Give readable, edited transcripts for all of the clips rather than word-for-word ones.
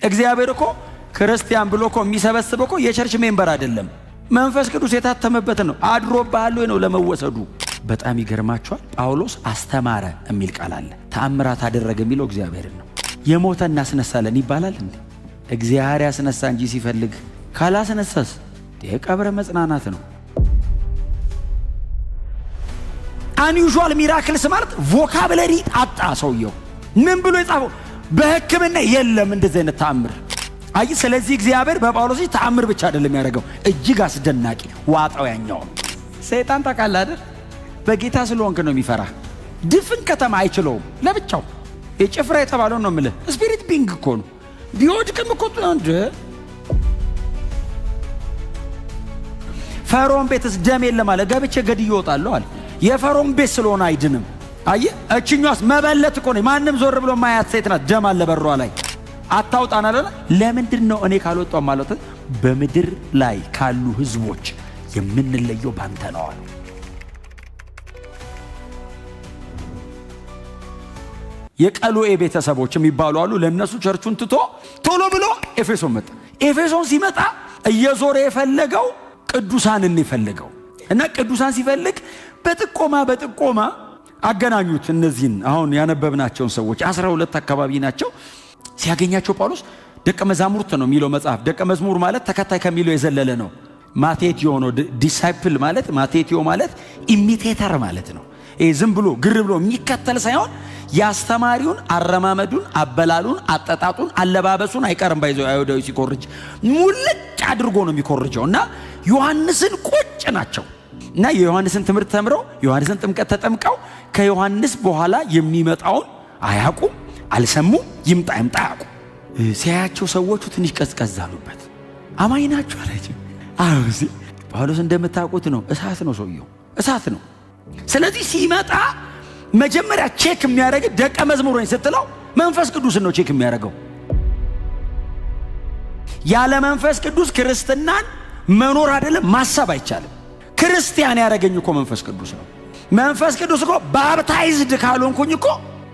እግዚአብሔር እኮ ክርስቲያን ብሎ እኮ የሚሰበስበው እኮ የቸርች ሜምበር አይደለም። መንፈስ ቅዱስ የታተመበት ነው። አድሮብሃል ወይ ነው ለመወሰዱ። በጣም ይገርማችኋል። ጳውሎስ አስተማረ የሚል ቃል አለ። ተአምራት አደረገ የሚለው እግዚአብሔር ነው። የሞተ እናስነሳለን ይባላል እንዴ? እግዚአብሔር ያስነሳ እንጂ ሲፈልግ ካላስነሳስ የቀብረ መጽናናት ነው። አንዩዥዋል ሚራክልስ ማለት ቮካብለሪ አጣ ሰውየው። ምን ብሎ የጻፈው? በሕክምና የለም እንደዚህ አይነት ተአምር። አይ ስለዚህ እግዚአብሔር በጳውሎስ ተአምር ብቻ አይደለም ያደረገው፣ እጅግ አስደናቂ ዋጣው ያኛው። ሰይጣን ታውቃለህ አይደል? በጌታ ስለሆንክ ነው የሚፈራ። ድፍን ከተማ አይችለውም ለብቻው። የጭፍራ የተባለው ነው የምልህ። ስፒሪት ቢንግ እኮ ነው። ቢወድቅም እኮ እንደ ፈርዖን ቤትስ ደም የለም አለ። ገብቼ ገድዬ እወጣለሁ አለ። የፈርዖን ቤት ስለሆነ አይድንም። አየህ እችኛዋስ መበለት እኮ ነው። ማንም ዞር ብሎ ማያት ሴት ናት። ደም አለ በሯ ላይ። አታውጣና አለ። ለምንድን ነው እኔ ካልወጣው ማለት? በምድር ላይ ካሉ ህዝቦች የምንለየው ባንተ ነው አለ። የቀሎኤ ቤተሰቦች የሚባሉ አሉ። ለነሱ ቸርቹን ትቶ ቶሎ ብሎ ኤፌሶን መጣ። ኤፌሶን ሲመጣ እየዞረ የፈለገው ቅዱሳንን የፈለገው እና ቅዱሳን ሲፈልግ በጥቆማ አገናኙት። እነዚህን አሁን ያነበብናቸውን ሰዎች 12 አካባቢ ናቸው። ሲያገኛቸው ጳውሎስ ደቀ መዛሙርት ነው የሚለው መጽሐፍ። ደቀ መዝሙር ማለት ተከታይ ከሚለው የዘለለ ነው። ማቴቲዮ ነው። ዲሳይፕል ማለት ማቴቲዮ ማለት ኢሚቴተር ማለት ነው። ዝም ብሎ ግር ብሎ የሚከተል ሳይሆን ያስተማሪውን አረማመዱን፣ አበላሉን፣ አጠጣጡን፣ አለባበሱን አይቀርም ባይዘው አይሁዳዊ ሲኮርጅ ሙልጭ አድርጎ ነው የሚኮርጀው። እና ዮሐንስን ቁጭ ናቸው እና የዮሐንስን ትምህርት ተምረው ዮሐንስን ጥምቀት ተጠምቀው ከዮሐንስ በኋላ የሚመጣውን አያውቁም፣ አልሰሙም። ይምጣ አያውቁም። ሲያያቸው ሰዎቹ ትንሽ ቀዝቀዝ አሉበት። አማኝ ናቸው አላቸው። ጳውሎስ እንደምታውቁት ነው፣ እሳት ነው ሰውየው፣ እሳት ነው። ስለዚህ ሲመጣ መጀመሪያ ቼክ የሚያደርግ ደቀ መዝሙር ነኝ ስትለው መንፈስ ቅዱስን ነው ቼክ የሚያደርገው። ያለ መንፈስ ቅዱስ ክርስትናን መኖር አይደለም ማሰብ አይቻልም። ክርስቲያን ያደረገኝ እኮ መንፈስ ቅዱስ ነው። መንፈስ ቅዱስ እኮ ባፕታይዝድ ካልሆንኩኝ እኮ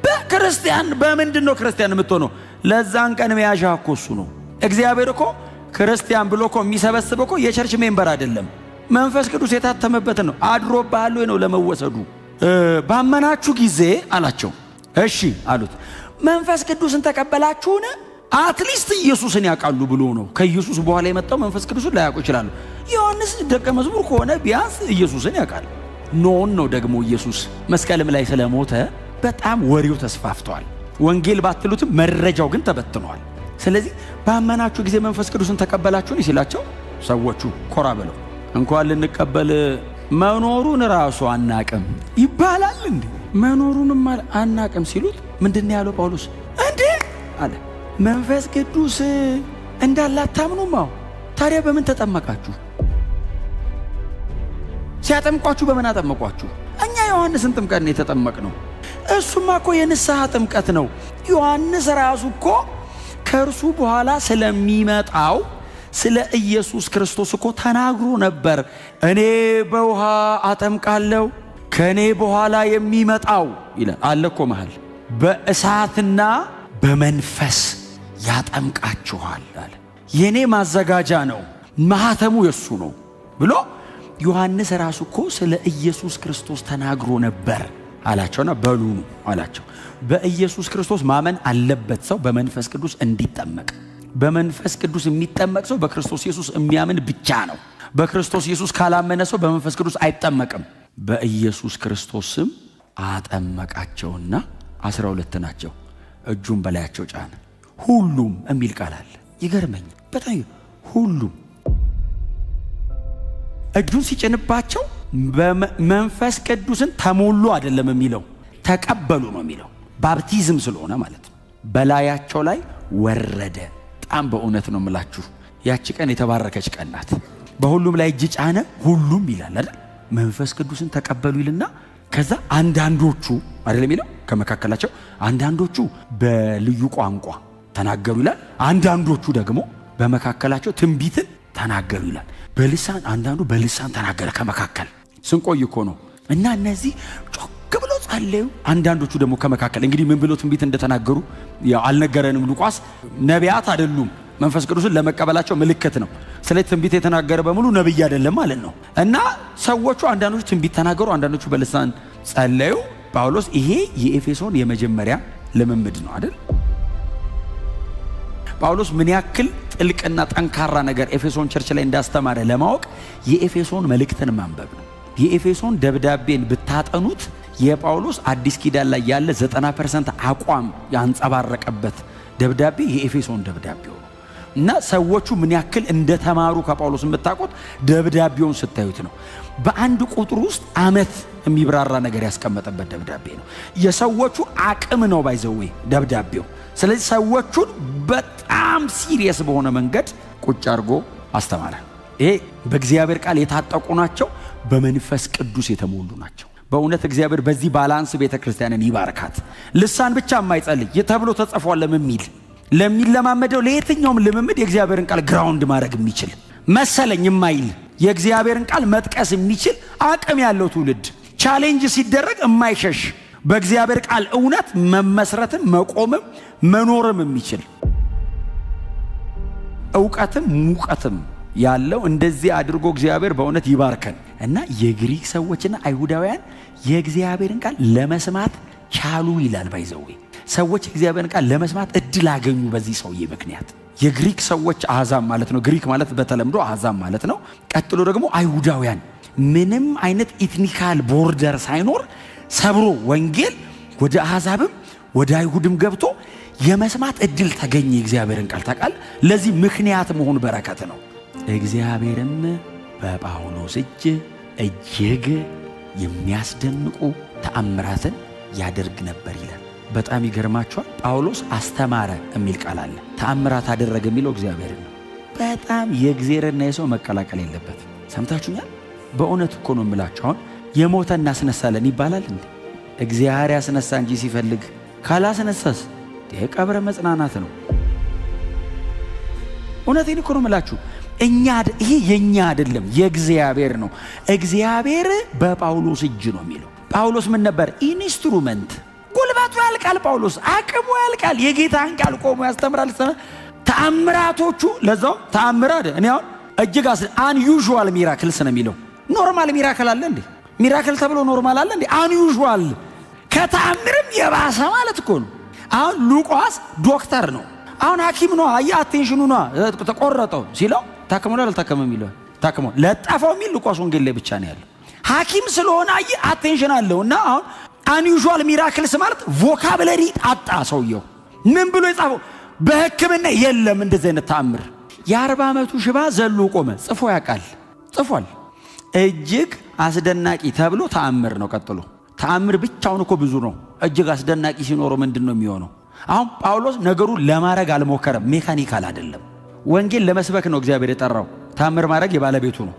በክርስቲያን በምንድን ነው ክርስቲያን የምትሆነው? ለዛን ቀን መያዣ እኮ እሱ ነው። እግዚአብሔር እኮ ክርስቲያን ብሎ እኮ የሚሰበስበው እኮ የቸርች ሜምበር አይደለም። መንፈስ ቅዱስ የታተመበት ነው። አድሮብሃል ወይ ነው ለመወሰዱ። ባመናችሁ ጊዜ አላቸው። እሺ አሉት። መንፈስ ቅዱስን ተቀበላችሁን? አትሊስት ኢየሱስን ያውቃሉ ብሎ ነው። ከኢየሱስ በኋላ የመጣው መንፈስ ቅዱስን ላያውቁ ይችላሉ። ዮሐንስ ደቀ መዝሙር ከሆነ ቢያንስ ኢየሱስን ያውቃል። ኖን ነው ደግሞ ኢየሱስ መስቀልም ላይ ስለሞተ በጣም ወሬው ተስፋፍቷል። ወንጌል ባትሉትም መረጃው ግን ተበትኗል። ስለዚህ ባመናችሁ ጊዜ መንፈስ ቅዱስን ተቀበላችሁን ሲላቸው ሰዎቹ ኮራ ብለው እንኳን ልንቀበል መኖሩን ራሱ አናቅም ይባላል እንዴ? መኖሩንም አናቅም ሲሉት ምንድን ነው ያለው ጳውሎስ? እንዴ አለ መንፈስ ቅዱስ እንዳላታምኑማ ታዲያ በምን ተጠመቃችሁ? ሲያጠምቋችሁ በምን አጠመቋችሁ? እኛ ዮሐንስን ጥምቀት ነው የተጠመቅነው። እሱማ እኮ የንስሐ ጥምቀት ነው። ዮሐንስ ራሱ እኮ ከእርሱ በኋላ ስለሚመጣው ስለ ኢየሱስ ክርስቶስ እኮ ተናግሮ ነበር። እኔ በውሃ አጠምቃለሁ፣ ከእኔ በኋላ የሚመጣው ይላል አለ እኮ መሃል በእሳትና በመንፈስ ያጠምቃችኋል አለ። የኔ ማዘጋጃ ነው፣ ማህተሙ የሱ ነው ብሎ ዮሐንስ ራሱ እኮ ስለ ኢየሱስ ክርስቶስ ተናግሮ ነበር አላቸውና በሉ አላቸው። በኢየሱስ ክርስቶስ ማመን አለበት ሰው በመንፈስ ቅዱስ እንዲጠመቅ። በመንፈስ ቅዱስ የሚጠመቅ ሰው በክርስቶስ ኢየሱስ የሚያምን ብቻ ነው። በክርስቶስ ኢየሱስ ካላመነ ሰው በመንፈስ ቅዱስ አይጠመቅም። በኢየሱስ ክርስቶስ ስም አጠመቃቸውና 12 ናቸው። እጁን በላያቸው ጫነ። ሁሉም የሚል ቃል አለ። ይገርመኝ በጣም ሁሉም እጁን ሲጭንባቸው በመንፈስ ቅዱስን ተሞሉ አይደለም የሚለው ተቀበሉ ነው የሚለው። ባፕቲዝም ስለሆነ ማለት ነው። በላያቸው ላይ ወረደ። በጣም በእውነት ነው የምላችሁ ያቺ ቀን የተባረከች ቀን ናት። በሁሉም ላይ እጅ ጫነ፣ ሁሉም ይላል አይደል? መንፈስ ቅዱስን ተቀበሉ ይልና ከዛ አንዳንዶቹ አይደለም የሚለው ከመካከላቸው አንዳንዶቹ በልዩ ቋንቋ ተናገሩ ይላል። አንዳንዶቹ ደግሞ በመካከላቸው ትንቢትን ተናገሩ ይላል። በልሳን አንዳንዱ በልሳን ተናገረ ከመካከል። ስንቆይ እኮ ነው እና እነዚህ ጮክ ብሎ ጸለዩ። አንዳንዶቹ ደግሞ ከመካከል እንግዲህ ምን ብሎ ትንቢት እንደተናገሩ ያው አልነገረንም ሉቃስ። ነቢያት አይደሉም፣ መንፈስ ቅዱስን ለመቀበላቸው ምልክት ነው። ስለዚህ ትንቢት የተናገረ በሙሉ ነብይ አይደለም ማለት ነው። እና ሰዎቹ አንዳንዶቹ ትንቢት ተናገሩ፣ አንዳንዶቹ በልሳን ጸለዩ። ጳውሎስ ይሄ የኤፌሶን የመጀመሪያ ልምምድ ነው አይደል? ጳውሎስ ምን ያክል ጥልቅና ጠንካራ ነገር ኤፌሶን ቸርች ላይ እንዳስተማረ ለማወቅ የኤፌሶን መልእክትን ማንበብ ነው። የኤፌሶን ደብዳቤን ብታጠኑት የጳውሎስ አዲስ ኪዳን ላይ ያለ 90% አቋም ያንጸባረቀበት ደብዳቤ የኤፌሶን ደብዳቤው ነው። እና ሰዎቹ ምን ያክል እንደተማሩ ከጳውሎስ የምታውቁት ደብዳቤውን ስታዩት ነው። በአንድ ቁጥር ውስጥ ዓመት የሚብራራ ነገር ያስቀመጠበት ደብዳቤ ነው። የሰዎቹ አቅም ነው ባይዘዌ ደብዳቤው። ስለዚህ ሰዎቹን በጣም ሲሪየስ በሆነ መንገድ ቁጭ አድርጎ አስተማረ። ይሄ በእግዚአብሔር ቃል የታጠቁ ናቸው፣ በመንፈስ ቅዱስ የተሞሉ ናቸው። በእውነት እግዚአብሔር በዚህ ባላንስ ቤተ ክርስቲያንን ይባርካት። ልሳን ብቻ የማይጸልይ ተብሎ ተጽፏል ለሚለማመደው ለየትኛውም ልምምድ የእግዚአብሔርን ቃል ግራውንድ ማድረግ የሚችል መሰለኝ የማይል የእግዚአብሔርን ቃል መጥቀስ የሚችል አቅም ያለው ትውልድ ቻሌንጅ ሲደረግ የማይሸሽ በእግዚአብሔር ቃል እውነት መመስረትም መቆምም መኖርም የሚችል ዕውቀትም ሙቀትም ያለው እንደዚህ አድርጎ እግዚአብሔር በእውነት ይባርከን። እና የግሪክ ሰዎችና አይሁዳውያን የእግዚአብሔርን ቃል ለመስማት ቻሉ ይላል። ባይዘዌ ሰዎች የእግዚአብሔርን ቃል ለመስማት እድል አገኙ በዚህ ሰውዬ ምክንያት። የግሪክ ሰዎች አሕዛብ ማለት ነው። ግሪክ ማለት በተለምዶ አሕዛብ ማለት ነው። ቀጥሎ ደግሞ አይሁዳውያን ምንም አይነት ኢትኒካል ቦርደር ሳይኖር ሰብሮ ወንጌል ወደ አሕዛብም ወደ አይሁድም ገብቶ የመስማት እድል ተገኘ። የእግዚአብሔርን ቃል ታውቃል። ለዚህ ምክንያት መሆን በረከት ነው። እግዚአብሔርም በጳውሎስ እጅ እጅግ የሚያስደንቁ ተአምራትን ያደርግ ነበር ይላል። በጣም ይገርማችኋል። ጳውሎስ አስተማረ የሚል ቃል አለ። ተአምራት አደረገ የሚለው እግዚአብሔር ነው። በጣም የእግዚአብሔርና የሰው መቀላቀል የለበትም። ሰምታችሁኛል? በእውነት እኮ ነው የምላችሁ። አሁን የሞተ እናስነሳለን ይባላል እንዴ? እግዚአብሔር ያስነሳ እንጂ ሲፈልግ ካላስነሳስ የቀብረ መጽናናት ነው። እውነቴን እኮ ነው የምላችሁ። ይሄ የኛ አይደለም የእግዚአብሔር ነው። እግዚአብሔር በጳውሎስ እጅ ነው የሚለው። ጳውሎስ ምን ነበር? ኢንስትሩመንት። ጉልበቱ ያልቃል፣ ጳውሎስ አቅሙ ያልቃል። የጌታን ቃል ቆሞ ያስተምራል። ተአምራቶቹ ለዛው ተአምራት እኔ አሁን እጅግ አንዩዥዋል ሚራክልስ ነው የሚለው። ኖርማል ሚራክል አለ እንዴ? ሚራክል ተብሎ ኖርማል አለ እንዴ? አንዩዥዋል ከተአምርም የባሰ ማለት እኮ ነው። አሁን ሉቃስ ዶክተር ነው። አሁን ሐኪም ነው። አቴንሽኑ ነው ተቆረጠው ሲለው ታከመናል አልታከመም ይለው ታከመው ለጣፋው የሚል ሉቃስ ወንጌል ላይ ብቻ ነው ያለው። ሐኪም ስለሆነ አቴንሽን አለውና አሁን አንዩዥዋል ሚራክልስ ማለት ቮካብለሪ አጣ ሰውየው። ምን ብሎ የጻፈው በሕክምና የለም እንደዚህ አይነት ተአምር። የ40 ዓመቱ ሽባ ዘሎ ቆመ። ጽፎ ያውቃል፣ ጽፏል። እጅግ አስደናቂ ተብሎ ተአምር ነው። ቀጥሎ ተአምር ብቻውን እኮ ብዙ ነው። እጅግ አስደናቂ ሲኖረው ምንድን ነው የሚሆነው? አሁን ጳውሎስ ነገሩን ለማድረግ አልሞከረም። ሜካኒካል አይደለም። ወንጌል ለመስበክ ነው እግዚአብሔር የጠራው። ተአምር ማድረግ የባለቤቱ ነው።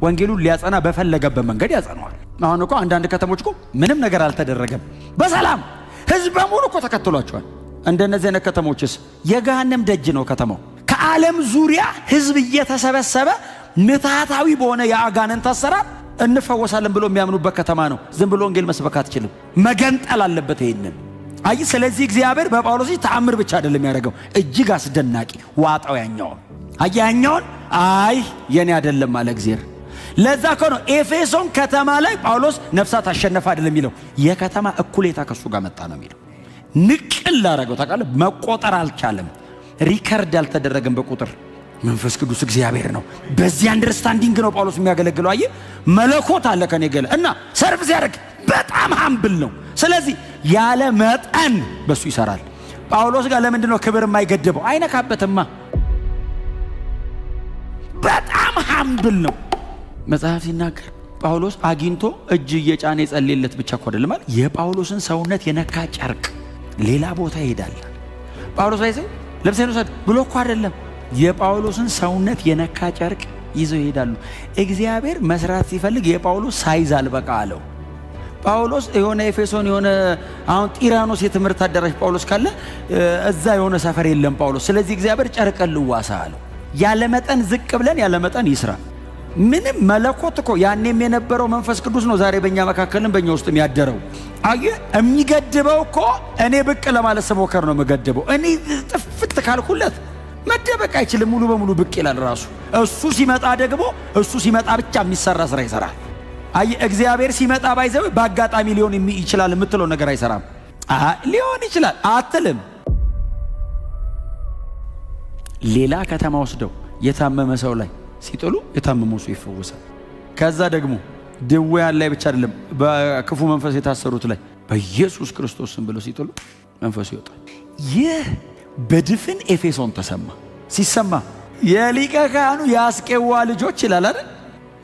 ወንጌሉን ሊያጸና በፈለገበት መንገድ ያጸናዋል። አሁን እኮ አንዳንድ ከተሞች እኮ ምንም ነገር አልተደረገም፣ በሰላም ህዝብ በሙሉ እኮ ተከትሏቸዋል። እንደነዚህ አይነት ከተሞችስ የገሃነም ደጅ ነው ከተማው። ከዓለም ዙሪያ ህዝብ እየተሰበሰበ ምትሃታዊ በሆነ የአጋንንት አሰራር እንፈወሳለን ብሎ የሚያምኑበት ከተማ ነው። ዝም ብሎ ወንጌል መስበክ አትችልም፣ መገንጠል አለበት ይሄንን። አይ ስለዚህ እግዚአብሔር በጳውሎስ ተአምር ብቻ አይደለም ያደረገው፣ እጅግ አስደናቂ ዋጣው ያኛውን ያኛውን የኔ አይደለም አለ እግዚአብሔር። ለዛ ከሆነ ኤፌሶን ከተማ ላይ ጳውሎስ ነፍሳት አሸነፈ አይደለም የሚለው፣ የከተማ እኩሌታ ከሱ ጋር መጣ ነው የሚለው። ንቅል አደረገው ታውቃለህ። መቆጠር አልቻለም፣ ሪከርድ አልተደረገም በቁጥር። መንፈስ ቅዱስ እግዚአብሔር ነው። በዚህ አንደርስታንዲንግ ነው ጳውሎስ የሚያገለግለው። አየህ መለኮት አለ ከኔ ገለ እና ሰርቭ ሲያደርግ በጣም ሃምብል ነው። ስለዚህ ያለ መጠን በሱ ይሰራል። ጳውሎስ ጋር ለምንድን ነው ክብር የማይገድበው? አይነካበትማ። በጣም ሃምብል ነው። መጽሐፍ ሲናገር ጳውሎስ አግኝቶ እጅ እየጫነ የጸለየለት ብቻ እኮ አይደለም ማለት የጳውሎስን ሰውነት የነካ ጨርቅ ሌላ ቦታ ይሄዳል። ጳውሎስ ላይ ለምሳሌ ወሰድ ብሎ እኮ አይደለም፣ የጳውሎስን ሰውነት የነካ ጨርቅ ይዘው ይሄዳሉ። እግዚአብሔር መስራት ሲፈልግ የጳውሎስ ሳይዝ አልበቃ አለው። ጳውሎስ የሆነ ኤፌሶን የሆነ አሁን ጢራኖስ የትምህርት አዳራሽ ጳውሎስ ካለ እዛ የሆነ ሰፈር የለም ጳውሎስ። ስለዚህ እግዚአብሔር ጨርቅ ልዋሳ አለው። ያለ መጠን ዝቅ ብለን ያለ መጠን ይስራ። ምንም መለኮት እኮ ያኔም የነበረው መንፈስ ቅዱስ ነው ዛሬ በእኛ መካከልም በእኛ ውስጥ የሚያደረው። አየህ የሚገድበው እኮ እኔ ብቅ ለማለት ስሞከር ነው የምገድበው። እኔ ጥፍት ካልኩለት መደበቅ አይችልም፣ ሙሉ በሙሉ ብቅ ይላል ራሱ። እሱ ሲመጣ ደግሞ እሱ ሲመጣ ብቻ የሚሰራ ስራ ይሰራል። አየህ እግዚአብሔር ሲመጣ ባይዘው በአጋጣሚ ሊሆን ይችላል የምትለው ነገር አይሰራም። ሊሆን ይችላል አትልም። ሌላ ከተማ ወስደው የታመመ ሰው ላይ ሲጥሉ የታመመው ሰው ይፈወሳል። ከዛ ደግሞ ድውያን ላይ ብቻ አይደለም በክፉ መንፈስ የታሰሩት ላይ በኢየሱስ ክርስቶስ ስም ብለው ሲጥሉ መንፈሱ ይወጣል። ይህ በድፍን ኤፌሶን ተሰማ። ሲሰማ የሊቀ ካህኑ የአስቄዋ ልጆች ይላል አይደል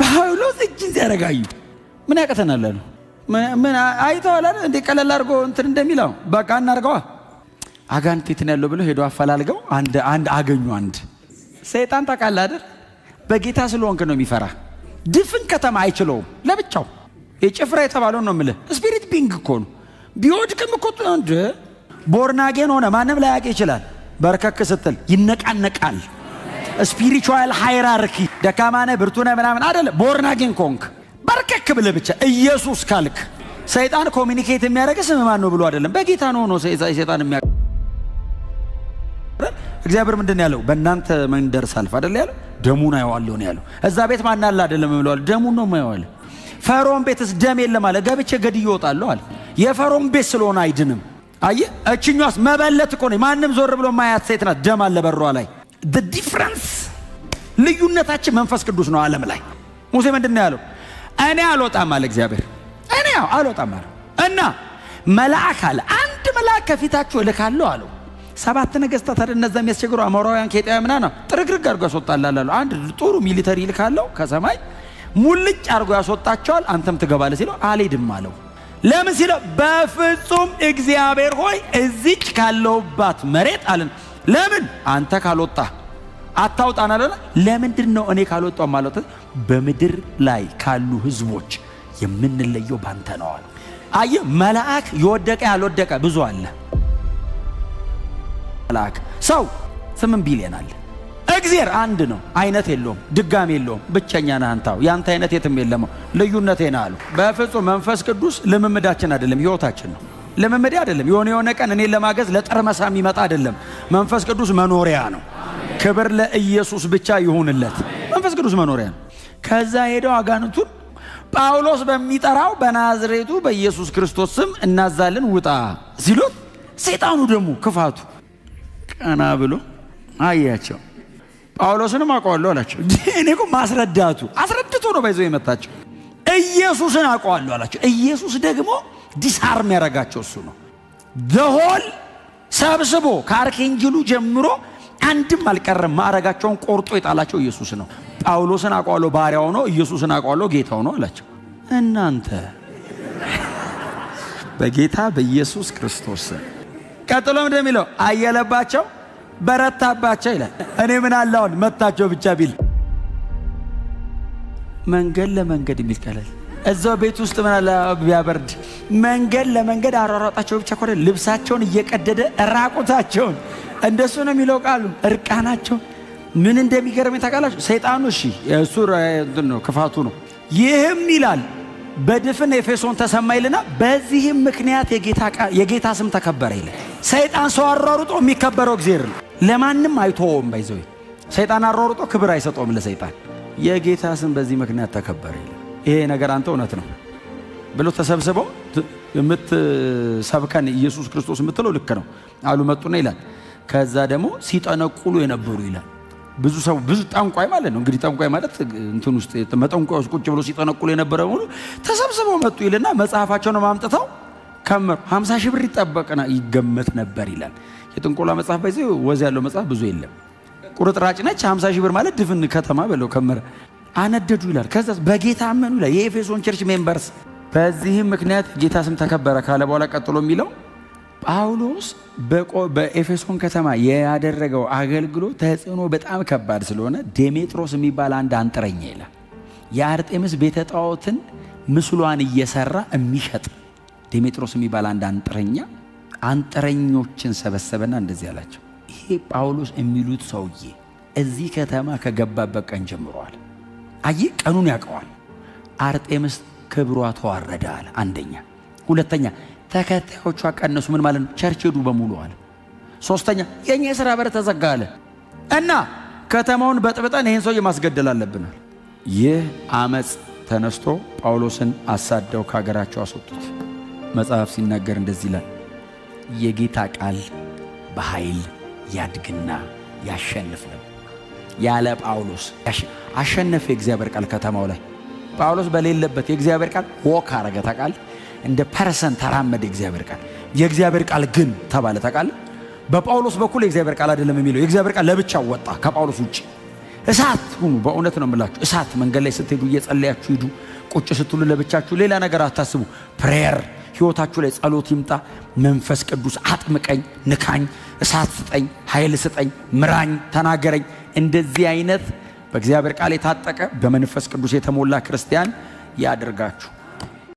ጳውሎስ እጅን ሲያረጋዩ ምን ያቀተናል አሉ። ምን አይተዋል አይደል እንዴ ቀለል አድርጎ እንትን እንደሚለው በቃ እናርገዋ አጋንንት የት ነው ያለው ብለው ሄዶ አፈላልገው አንድ አገኙ። አንድ ሰይጣን ታውቃለህ አይደል በጌታ ስለሆንክ ነው የሚፈራ። ድፍን ከተማ አይችለውም ለብቻው። የጭፍራ የተባለው ነው የምልህ ስፒሪት ቢንግ እኮ ነው። ቢወድቅም እኮ እንደ ቦርናጌን ሆነ ማንም ላያውቅ ይችላል። በርከክ ስትል ይነቃነቃል። ስፒሪቹዋል ሃይራርኪ ደካማ ነህ ብርቱ ነህ ምናምን አይደለም። ቦርናጌን ኮንክ በርከክ ብለህ ብቻ ኢየሱስ ካልክ ሰይጣን ኮሚኒኬት የሚያደርግ ስም ማን ነው ብሎ አይደለም በጌታ ነው ነው ሰይጣን የሚያ እግዚአብሔር ምንድን ያለው በእናንተ መንደር ሳልፍ አይደል ያለው ደሙን አየዋለሁ ነው ያለው። እዛ ቤት ማን አለ አይደለም ብለዋል ደሙን ነው የማየዋለሁ። ፈርዖን ቤትስ ደም የለም አለ ገብቼ ገድዬ እወጣለሁ አለ። የፈርዖን ቤት ስለሆነ አይድንም። አየህ እችኛዋስ መበለት እኮ ነው ማንም ዞር ብሎ ማያት ሴት ናት። ደም አለ በሯ ላይ። the difference ልዩነታችን መንፈስ ቅዱስ ነው ዓለም ላይ። ሙሴ ምንድን ያለው እኔ አልወጣም አለ እግዚአብሔር። እኔ አልወጣም አለ እና መልአክ አለ አንድ መልአክ ከፊታችሁ እልካለሁ አለው። 7 ነገስታት አይደል እነዛ የሚያስቸግሩ አሞራውያን ኬጢያ ምናና ጥርግርግ አድርጎ ያስወጣላል አለው። አንድ ጥሩ ሚሊተሪ ይልካለሁ ከሰማይ ሙልጭ አድርጎ ያስወጣቸዋል አንተም ትገባለህ ሲለው አልሄድም አለው። ለምን ሲለው በፍጹም እግዚአብሔር ሆይ እዚች ካለውባት መሬት አለን ለምን አንተ ካልወጣ አታውጣና አለ። ለምንድን ነው እኔ ካልወጣው ማለት በምድር ላይ ካሉ ህዝቦች የምንለየው ባንተ ነው አለ። አየህ መልአክ የወደቀ ያልወደቀ ብዙ አለ። መልአክ ሰው 8 ቢሊዮን አለ። እግዚአብሔር አንድ ነው፣ አይነት የለውም፣ ድጋሚ የለውም፣ ብቸኛ ነህ አንተው። ያንተ አይነት የትም የለም። ልዩነቴ ነው አሉ። በፍጹም መንፈስ ቅዱስ ልምምዳችን አይደለም ህይወታችን ነው። ልምምዴ አይደለም የሆነ ቀን እኔን ለማገዝ ለጠርመሳ የሚመጣ አይደለም። መንፈስ ቅዱስ መኖሪያ ነው። ክብር ለኢየሱስ ብቻ ይሁንለት። መንፈስ ቅዱስ መኖሪያ ነው። ከዛ ሄደው አጋንንቱን ጳውሎስ በሚጠራው በናዝሬቱ በኢየሱስ ክርስቶስ ስም እናዛለን ውጣ ሲሉት ሰይጣኑ ደግሞ ክፋቱ ቀና ብሎ አያቸው። ጳውሎስንም አውቀዋለሁ አላቸው። እኔ እኮ ማስረዳቱ አስረድቶ ነው ባይዘው የመታቸው። ኢየሱስን አውቀዋለሁ አላቸው። ኢየሱስ ደግሞ ዲስአርም ያረጋቸው እሱ ነው። ደሆል ሰብስቦ ከአርኬንጅሉ ጀምሮ አንድም አልቀረም። ማዕረጋቸውን ቆርጦ የጣላቸው ኢየሱስ ነው። ጳውሎስን አውቀዋለሁ ባሪያው ነው፣ ኢየሱስን አውቀዋለሁ ጌታው ነው አላቸው። እናንተ በጌታ በኢየሱስ ክርስቶስ ቀጥሎ እንደሚለው አየለባቸው በረታባቸው ይላል። እኔ ምን አላውን መታቸው ብቻ ቢል መንገድ ለመንገድ የሚል ቀለል እዛው ቤት ውስጥ ምን አለ ቢያበርድ መንገድ ለመንገድ አሯሯጣቸው ብቻ ኮረ ልብሳቸውን እየቀደደ ራቁታቸውን እንደሱ ነው የሚለው ቃሉ እርቃናቸው ምን እንደሚገርም ታውቃላችሁ። ሰይጣኑ እሺ እሱ ነው ክፋቱ ነው። ይህም ይላል በድፍን ኤፌሶን ተሰማ ይልና በዚህም ምክንያት የጌታ ስም ተከበረ ይላል። ሰይጣን ሰው አሯሩጦ የሚከበረው እግዚአብሔር ነው። ለማንም አይተውም። ባይዘው ሰይጣን አሯሩጦ ክብር አይሰጠውም ለሰይጣን። የጌታ ስም በዚህ ምክንያት ተከበረ ይላል። ይሄ ነገር አንተ እውነት ነው ብሎ ተሰብስበው የምትሰብከን ኢየሱስ ክርስቶስ የምትለው ልክ ነው አሉ መጡና ይላል። ከዛ ደግሞ ሲጠነቁሉ የነበሩ ይላል ብዙ ሰው ብዙ ጠንቋይ ማለት ነው እንግዲህ ጠንቋይ ማለት እንትን ውስጥ መጠንቋዮች ቁጭ ብሎ ሲጠነቁሉ የነበረ ሁሉ ተሰብስበው መጡ ይልና መጽሐፋቸውን ማምጥተው ከመሩ 50 ሺህ ብር ይጠበቅና ይገመት ነበር ይላል። የጥንቆላ መጽሐፍ ባይዘው ወዝ ያለው መጽሐፍ ብዙ የለም። ቁርጥራጭ ነች 50 ሺህ ብር ማለት ድፍን ከተማ በለው ከመረ አነደዱ ይላል። ከዛ በጌታ አመኑ ይላል። የኤፌሶን ቸርች ሜምበርስ በዚህም ምክንያት ጌታ ስም ተከበረ ካለ በኋላ ቀጥሎ የሚለው ጳውሎስ በኤፌሶን ከተማ ያደረገው አገልግሎት ተጽዕኖ በጣም ከባድ ስለሆነ ዴሜጥሮስ የሚባል አንድ አንጥረኛ ይላል የአርጤምስ ቤተ ጣዖትን ምስሏን እየሰራ የሚሸጥ ዴሜጥሮስ የሚባል አንድ አንጥረኞችን ሰበሰበና እንደዚህ አላቸው። ይሄ ጳውሎስ የሚሉት ሰውዬ እዚህ ከተማ ከገባበት ቀን ጀምሯል አይ ቀኑን ያውቀዋል። አርጤምስ ክብሯ ተዋረደ አለ አንደኛ። ሁለተኛ ተከታዮቿ ቀነሱ። ምን ማለት ነው? ቸርች ሄዱ በሙሉ አለ። ሶስተኛ የኛ የሥራ በር ተዘጋ አለ እና ከተማውን በጥብጠን ይሄን ሰው ማስገደል አለብናል። ይህ አመጽ ተነስቶ ጳውሎስን አሳደው ከሀገራቸው አስወጡት። መጽሐፍ ሲናገር እንደዚህ ይላል፣ የጌታ ቃል በኃይል ያድግና ያሸንፍ ነው። ያለ ጳውሎስ አሸነፈ የእግዚአብሔር ቃል ከተማው ላይ። ጳውሎስ በሌለበት የእግዚአብሔር ቃል ወክ አረገ። ታውቃለህ? እንደ ፐርሰን ተራመደ የእግዚአብሔር ቃል። የእግዚአብሔር ቃል ግን ተባለ። ታውቃለህ? በጳውሎስ በኩል የእግዚአብሔር ቃል አይደለም የሚለው። የእግዚአብሔር ቃል ለብቻው ወጣ ከጳውሎስ ውጪ። እሳት ሁኑ። በእውነት ነው የምላችሁ። እሳት መንገድ ላይ ስትሄዱ እየጸለያችሁ ሂዱ። ቁጭ ስትሉ ለብቻችሁ ሌላ ነገር አታስቡ። ፕሬየር ሕይወታችሁ ላይ ጸሎት ይምጣ። መንፈስ ቅዱስ አጥምቀኝ፣ ንካኝ፣ እሳት ስጠኝ፣ ኃይል ስጠኝ፣ ምራኝ፣ ተናገረኝ። እንደዚህ አይነት በእግዚአብሔር ቃል የታጠቀ በመንፈስ ቅዱስ የተሞላ ክርስቲያን ያድርጋችሁ።